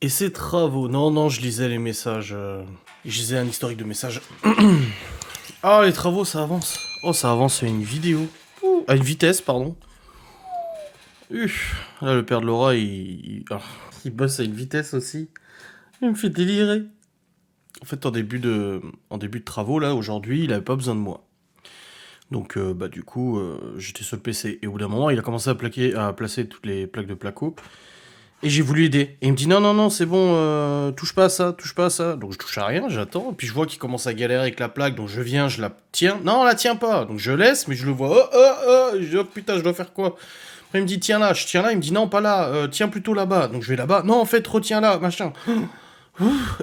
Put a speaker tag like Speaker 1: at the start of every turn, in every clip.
Speaker 1: Et ces travaux... Non, non, je lisais les messages. Je lisais un historique de messages. Ah, les travaux, ça avance. Oh, ça avance à une vidéo. À une vitesse, pardon. Là, le père de Laura, il bosse à une vitesse aussi. Il me fait délirer. En fait, en début de travaux, là, aujourd'hui, il avait pas besoin de moi. Donc, du coup, j'étais sur le PC. Et au bout d'un moment, il a commencé à placer toutes les plaques de placo. Et j'ai voulu aider. Et il me dit non, non, non, c'est bon, touche pas à ça, touche pas à ça. Donc je touche à rien, j'attends. Et puis je vois qu'il commence à galérer avec la plaque. Donc je viens, je la tiens. Non, on la tient pas. Donc je laisse, mais je le vois. Je dis, oh putain, je dois faire quoi? Après il me dit tiens là, je tiens là. Il me dit non, pas là, tiens plutôt là-bas. Donc je vais là-bas. Non, en fait, retiens là, machin.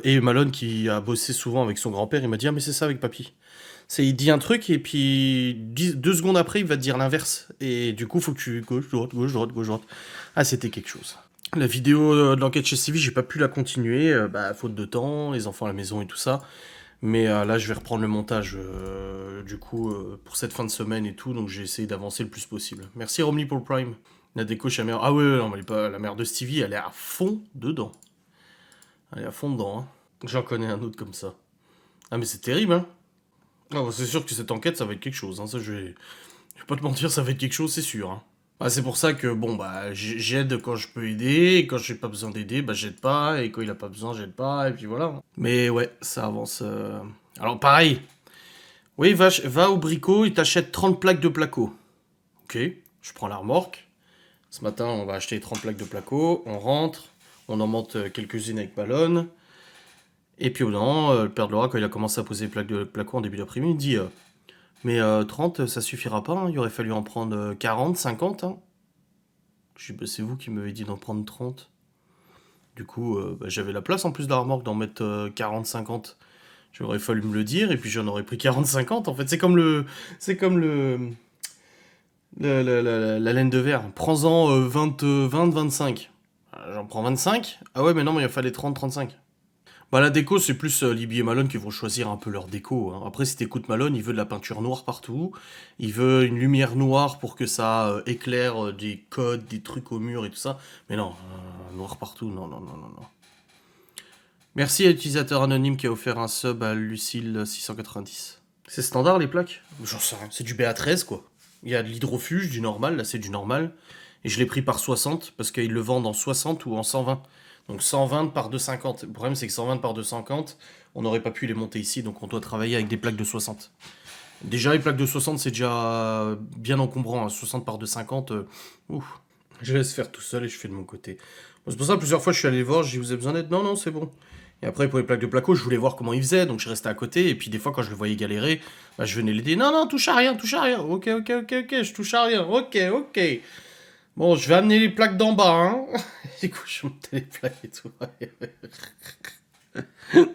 Speaker 1: Et Malone, qui a bossé souvent avec son grand-père, il m'a dit ah, mais c'est ça avec papy. Il dit un truc et puis 2 secondes après, il va te dire l'inverse. Et du coup, faut que tu gauche, droite, gauche, droite, gauche, droite. Ah, c'était quelque chose. La vidéo de l'enquête chez Stevie, j'ai pas pu la continuer, faute de temps, les enfants à la maison et tout ça. Mais là, je vais reprendre le montage, du coup, pour cette fin de semaine et tout, donc j'ai essayé d'avancer le plus possible. Merci Romney pour le Prime. La déco chez la mère. Ah ouais, non, mais la mère de Stevie, elle est à fond dedans. Elle est à fond dedans, hein. J'en connais un autre comme ça. Ah, mais c'est terrible, hein. Ah, bah, c'est sûr que cette enquête, ça va être quelque chose, hein. Ça, je vais pas te mentir, ça va être quelque chose, c'est sûr, hein. Ah, c'est pour ça que, bon, j'aide quand je peux aider, et quand j'ai pas besoin d'aider, j'aide pas, et quand il a pas besoin, j'aide pas, et puis voilà. Mais ouais, ça avance. Alors, pareil. Oui, va au bricot, il t'achète 30 plaques de placo. Ok, je prends la remorque. Ce matin, on va acheter 30 plaques de placo, on rentre, on en monte quelques-unes avec ballon. Et puis au bout d'un moment, le père de Laura, quand il a commencé à poser les plaques de placo en début d'après-midi, il dit mais 30, ça suffira pas, hein, il aurait fallu en prendre 40, 50. Hein. Je dis, c'est vous qui m'avez dit d'en prendre 30. Du coup, j'avais la place en plus de la remorque d'en mettre 40, 50. J'aurais fallu me le dire, et puis j'en aurais pris 40, 50. En fait, c'est comme le. C'est comme la laine de verre. Prends-en 20, 20, 25. J'en prends 25. Ah ouais, mais non, mais il fallait 30, 35. La déco, c'est plus Libby et Malone qui vont choisir un peu leur déco. Hein. Après, si t'écoutes Malone, il veut de la peinture noire partout. Il veut une lumière noire pour que ça éclaire des codes, des trucs au mur et tout ça. Mais non, noir partout, non, non, non, non, non. Merci à l'utilisateur anonyme qui a offert un sub à Lucille690. C'est standard les plaques? J'en sais rien. C'est du BA13 quoi. Il y a de l'hydrofuge, du normal, là c'est du normal. Et je l'ai pris par 60 parce qu'ils le vendent en 60 ou en 120. Donc 120 par 250. Le problème c'est que 120 par 250, on n'aurait pas pu les monter ici, donc on doit travailler avec des plaques de 60. Déjà les plaques de 60 c'est déjà bien encombrant, hein. 60 par 250, ouf. Je laisse faire tout seul et je fais de mon côté. Bon, c'est pour ça plusieurs fois je suis allé voir, j'ai dit vous avez besoin d'aide? Non, non, c'est bon. Et après pour les plaques de placo, je voulais voir comment ils faisaient, donc je restais à côté, et puis des fois quand je le voyais galérer, je venais l'aider. Non, non, touche à rien, touche à rien. Ok, ok, ok, ok, je touche à rien. Ok, ok. Bon, je vais amener les plaques d'en bas, hein. Du coup, je montais les plaques et tout.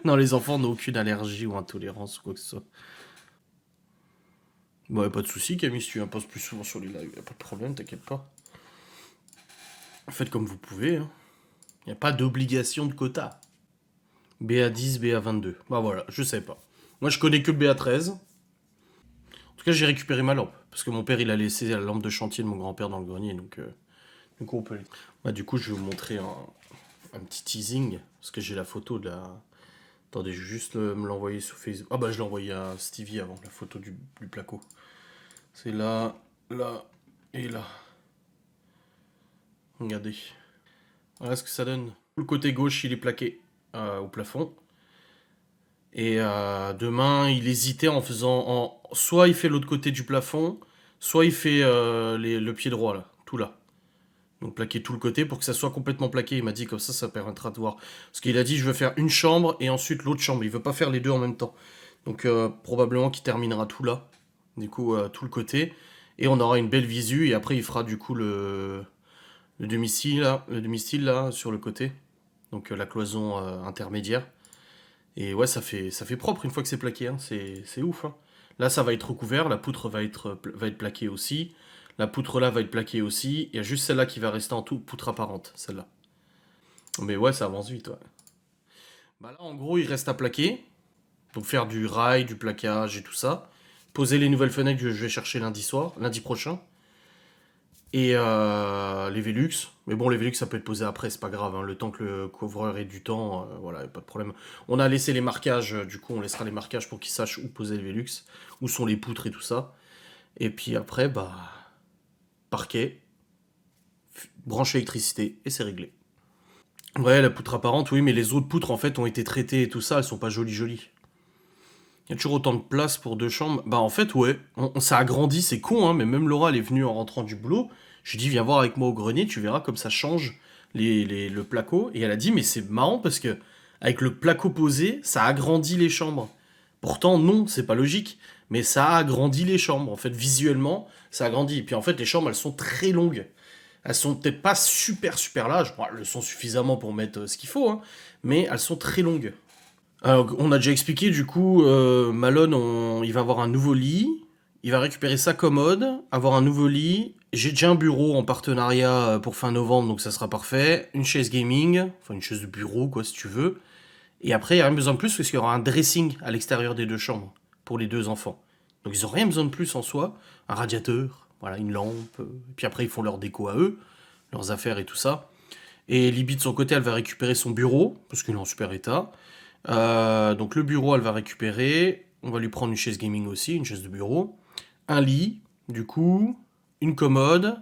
Speaker 1: Non, les enfants n'ont aucune allergie ou intolérance ou quoi que ce soit. Bon, pas de soucis, Camille, si tu imposes plus souvent sur les lives, y a pas de problème, t'inquiète pas. Faites comme vous pouvez, hein. Y a pas d'obligation de quota. BA10, BA22. Voilà, je sais pas. Moi, je connais que BA13. En tout cas, j'ai récupéré ma lampe. Parce que mon père, il a laissé la lampe de chantier de mon grand-père dans le grenier, donc du coup, on peut... du coup, je vais vous montrer un petit teasing, parce que j'ai la photo de la... Attendez, je vais juste me l'envoyer sur Facebook. Je l'ai envoyé à Stevie avant, la photo du placo. C'est là, là et là. Regardez. Voilà ce que ça donne. Le côté gauche, il est plaqué au plafond. Et demain, il hésitait en faisant... Soit il fait l'autre côté du plafond, soit il fait le pied droit, là, tout là. Donc plaquer tout le côté pour que ça soit complètement plaqué. Il m'a dit comme ça permettra de voir. Parce qu'il a dit je veux faire une chambre et ensuite l'autre chambre. Il veut pas faire les deux en même temps. Donc probablement qu'il terminera tout là. Du coup tout le côté. Et on aura une belle visu. Et après il fera du coup le demi-style là sur le côté. Donc la cloison intermédiaire. Et ouais ça fait propre une fois que c'est plaqué. Hein. C'est ouf. Hein. Là ça va être recouvert. La poutre va être plaquée aussi. La poutre là va être plaquée aussi. Il y a juste celle-là qui va rester en tout poutre apparente, celle-là. Mais ouais, ça avance vite, ouais. Là, en gros, il reste à plaquer. Donc faire du rail, du plaquage et tout ça. Poser les nouvelles fenêtres que je vais chercher lundi soir, lundi prochain. Et les Velux. Mais bon, les Velux, ça peut être posé après, c'est pas grave, hein. Le temps que le couvreur ait du temps, voilà, y a pas de problème. On a laissé les marquages, du coup, on laissera les marquages pour qu'ils sachent où poser les Velux, où sont les poutres et tout ça. Et puis après, bah, parquet, branche électricité, et c'est réglé. Ouais, la poutre apparente, oui, mais les autres poutres, en fait, ont été traitées et tout ça, elles sont pas jolies jolies. Il y a toujours autant de place pour 2 chambres. Bah en fait, ouais, ça a grandi, c'est con, hein, mais même Laura, elle est venue en rentrant du boulot. Je lui ai dit, viens voir avec moi au grenier, tu verras comme ça change le placo. Et elle a dit, mais c'est marrant parce que avec le placo posé, ça agrandit les chambres. Pourtant, non, c'est pas logique, mais ça a agrandi les chambres. En fait, visuellement, ça agrandit. Et puis en fait, les chambres, elles sont très longues. Elles sont peut-être pas super super larges, bon, elles le sont suffisamment pour mettre ce qu'il faut, hein, mais elles sont très longues. Alors, on a déjà expliqué, du coup, Malone, il va avoir un nouveau lit, il va récupérer sa commode, avoir un nouveau lit. J'ai déjà un bureau en partenariat pour fin novembre, donc ça sera parfait. Une chaise gaming, enfin une chaise de bureau, quoi, si tu veux. Et après, il n'y a rien besoin de plus parce qu'il y aura un dressing à l'extérieur des 2 chambres pour les 2 enfants. Donc ils n'ont rien besoin de plus en soi. Un radiateur, voilà, une lampe. Et puis après, ils font leur déco à eux, leurs affaires et tout ça. Et Libby, de son côté, elle va récupérer son bureau, parce qu'il est en super état. Donc le bureau, elle va récupérer. On va lui prendre une chaise gaming aussi, une chaise de bureau. Un lit, du coup. Une commode.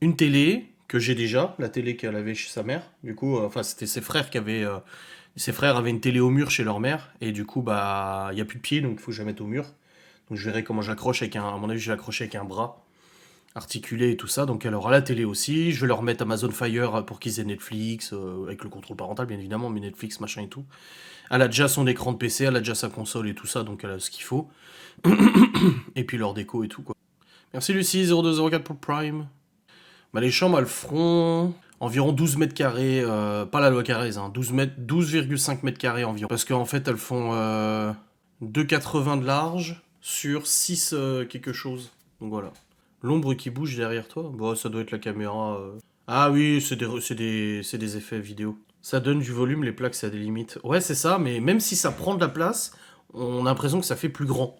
Speaker 1: Une télé, que j'ai déjà, la télé qu'elle avait chez sa mère. Du coup, enfin, c'était ses frères qui avaient. Ses frères avaient une télé au mur chez leur mère. Et du coup, bah, il n'y a plus de pied, donc il faut que je la mette au mur. Donc je verrai comment j'accroche avec un. À mon avis, je vais l'accrocher avec un bras articulé et tout ça. Donc elle aura la télé aussi. Je vais leur mettre Amazon Fire pour qu'ils aient Netflix, avec le contrôle parental bien évidemment, mais Netflix, machin et tout. Elle a déjà son écran de PC, elle a déjà sa console et tout ça, donc elle a ce qu'il faut. Et puis leur déco et tout, quoi. Merci Lucie, 0204 pour Prime. Bah, les chambres, elles feront environ 12 mètres carrés, pas la loi Carrez, hein, 12,5 mètres carrés environ. Parce qu'en fait, elles font 2,80 de large sur 6 quelque chose. Donc voilà. L'ombre qui bouge derrière toi, bon, ça doit être la caméra. Ah oui, c'est des effets vidéo. Ça donne du volume, les plaques, ça a des limites. Ouais, c'est ça, mais même si ça prend de la place, on a l'impression que ça fait plus grand.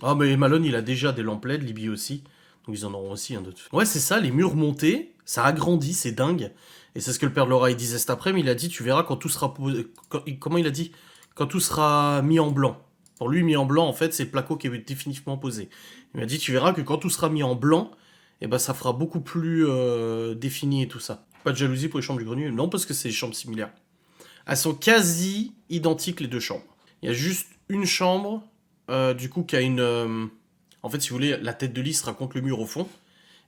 Speaker 1: Ah, mais Malone, il a déjà des lampes LED, Libby aussi. Donc ils en auront aussi, hein, de toute façon. Ouais, c'est ça, les murs montés, ça agrandit, c'est dingue. Et c'est ce que le père de Laura il disait cet après, mais il a dit, tu verras quand tout sera posé. Comment il a dit? Quand tout sera mis en blanc. Pour lui, mis en blanc, en fait, c'est le placo qui est définitivement posé. Il m'a dit, tu verras que quand tout sera mis en blanc, eh ben, ça fera beaucoup plus défini et tout ça. Pas de jalousie pour les chambres du grenier? Non, parce que c'est des chambres similaires. Elles sont quasi identiques, les 2 chambres. Il y a juste une chambre, du coup, qui a une. En fait, si vous voulez, la tête de lit sera contre le mur au fond,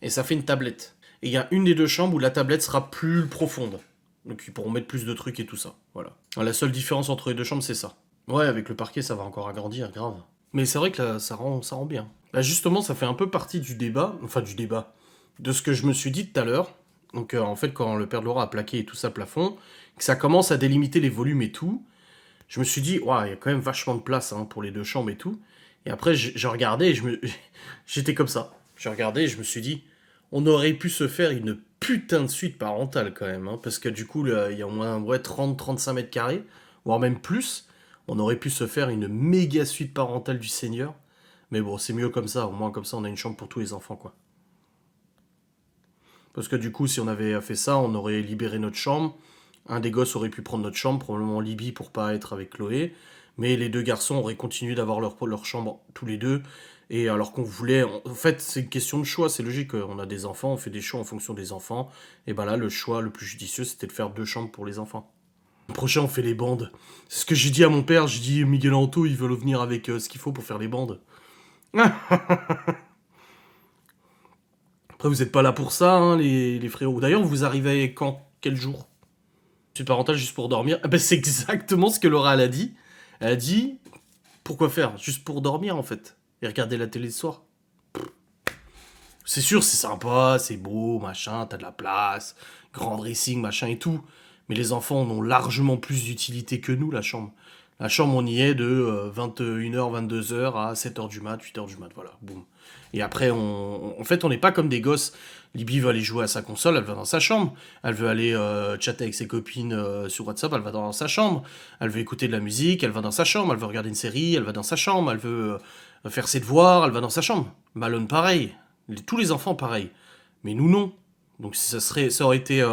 Speaker 1: et ça fait une tablette. Et il y a une des 2 chambres où la tablette sera plus profonde. Donc ils pourront mettre plus de trucs et tout ça. Voilà. La seule différence entre les 2 chambres, c'est ça. Ouais, avec le parquet, ça va encore agrandir, grave. Mais c'est vrai que là, ça rend bien. Bah justement, ça fait un peu partie du débat, enfin du débat, de ce que je me suis dit tout à l'heure. Donc en fait, quand le père de Laura a plaqué tout ça plafond, que ça commence à délimiter les volumes et tout, je me suis dit, ouais, il y a quand même vachement de place, hein, pour les 2 chambres et tout. Et après, je regardais et j'étais comme ça. Je regardais et je me suis dit, on aurait pu se faire une putain de suite parentale quand même, hein, parce que du coup, là, il y a au moins, ouais, 30-35 mètres carrés, voire même plus. On aurait pu se faire une méga suite parentale du Seigneur. Mais bon, c'est mieux comme ça, au moins comme ça, on a une chambre pour tous les enfants, quoi. Parce que du coup, si on avait fait ça, on aurait libéré notre chambre. Un des gosses aurait pu prendre notre chambre, probablement Libby pour pas être avec Chloé. Mais les 2 garçons auraient continué d'avoir leur chambre tous les deux. Et alors qu'on voulait. En fait, c'est une question de choix, c'est logique. On a des enfants, on fait des choix en fonction des enfants. Et ben là, le choix le plus judicieux, c'était de faire 2 chambres pour les enfants. Le prochain, on fait les bandes. C'est ce que j'ai dit à mon père. J'ai dit, Miguel Anto, ils veulent venir avec ce qu'il faut pour faire les bandes. Après, vous n'êtes pas là pour ça, hein, les frérots. D'ailleurs, vous arrivez quand? Quel jour? Suite parentale juste pour dormir? Ah ben, c'est exactement ce que Laura elle a dit. Elle a dit, pourquoi faire? Juste pour dormir en fait. Et regarder la télé le soir. C'est sûr, c'est sympa, c'est beau, machin, t'as de la place, grand dressing, machin et tout. Mais les enfants en ont largement plus d'utilité que nous, la chambre. La chambre, on y est de 21h, 22h à 7h du mat, 8h du mat, voilà, boum. Et après, en fait, on n'est pas comme des gosses. Libby veut aller jouer à sa console, elle va dans sa chambre. Elle veut aller chatter avec ses copines sur WhatsApp, elle va dans sa chambre. Elle veut écouter de la musique, elle va dans sa chambre. Elle veut regarder une série, elle va dans sa chambre. Elle veut faire ses devoirs, elle va dans sa chambre. Malone, pareil. Tous les enfants, pareil. Mais nous, non. Donc ça aurait été...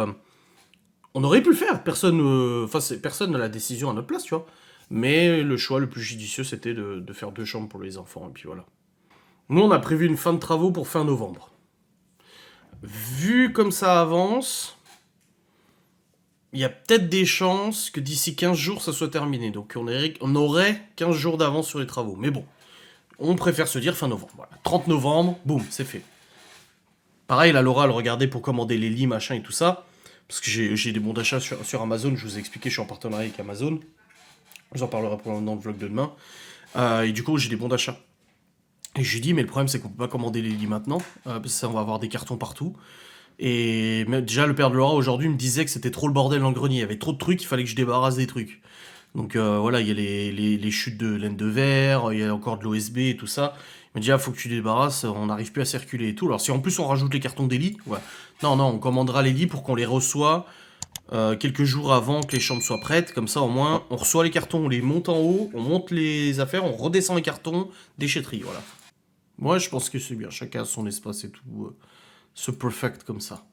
Speaker 1: on aurait pu le faire, personne n'a la décision à notre place, tu vois. Mais le choix le plus judicieux, c'était de faire 2 chambres pour les enfants, et puis voilà. Nous, on a prévu une fin de travaux pour fin novembre. Vu comme ça avance, il y a peut-être des chances que d'ici 15 jours, ça soit terminé. Donc on aurait 15 jours d'avance sur les travaux. Mais bon, on préfère se dire fin novembre. Voilà. 30 novembre, boum, c'est fait. Pareil, là, Laura, elle regardait pour commander les lits, machin et tout ça. Parce que j'ai des bons d'achat sur Amazon. Je vous ai expliqué, je suis en partenariat avec Amazon. Je vous en parlerai probablement dans le vlog de demain. Et du coup, j'ai des bons d'achat. Et je lui dis, mais le problème, c'est qu'on peut pas commander les lits maintenant. Parce que ça, on va avoir des cartons partout. Et déjà, le père de Laura, aujourd'hui, me disait que c'était trop le bordel dans le grenier. Il y avait trop de trucs, il fallait que je débarrasse des trucs. Donc voilà, il y a les chutes de laine de verre, il y a encore de l'OSB et tout ça. Il m'a dit, ah, faut que tu débarrasses, on n'arrive plus à circuler et tout. Alors si en plus on rajoute les cartons des lits, ouais. Non, on commandera les lits pour qu'on les reçoit quelques jours avant que les chambres soient prêtes. Comme ça, au moins, on reçoit les cartons, on les monte en haut, on monte les affaires, on redescend les cartons, déchetterie, voilà. Moi, je pense que c'est bien, chacun a son espace et tout. C'est perfect comme ça.